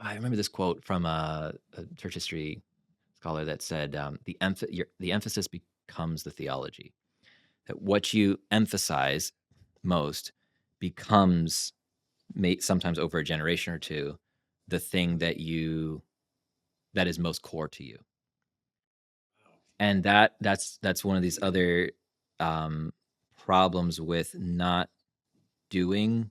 I remember this quote from a church history scholar that said, the emphasis becomes the theology. That what you emphasize most becomes, sometimes over a generation or two, the thing that is most core to you. And that's one of these other um, problems with not doing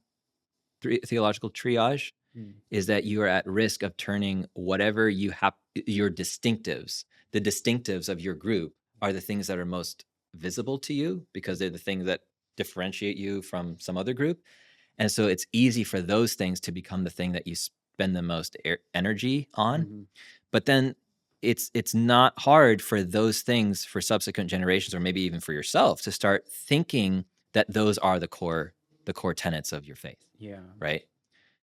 theological triage, Mm. is that you are at risk of turning whatever you have, your distinctives, the distinctives of your group are the things that are most visible to you because they're the things that differentiate you from some other group. And so it's easy for those things to become the thing that you spend the most energy on. Mhm. But then it's not hard for those things for subsequent generations, or maybe even for yourself, to start thinking that those are the core tenets of your faith, Yeah. right?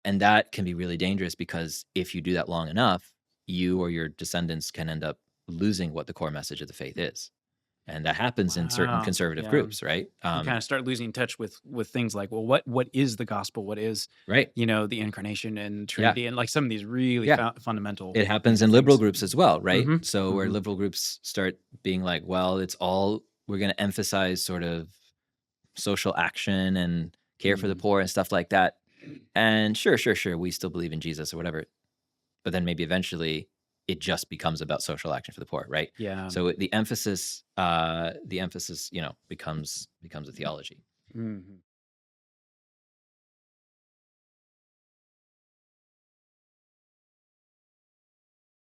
And that can be really dangerous because if you do that long enough, you or your descendants can end up losing what the core message of the faith is. And that happens in certain Wow. conservative Yeah. groups, right? You kind of start losing touch with things like, well, what is the gospel? What is, Right. the incarnation and Yeah. Trinity, and like some of these really Yeah. fundamental, It happens in liberal things. groups as well, right? Mhm. So where Mhm. liberal groups start being like, well, we're going to emphasize sort of social action and care for the Mm. poor and stuff like that. And sure, we still believe in Jesus or whatever. But then maybe eventually it just becomes about social action for the poor, right? Yeah. So the emphasis, becomes a theology. Mhm.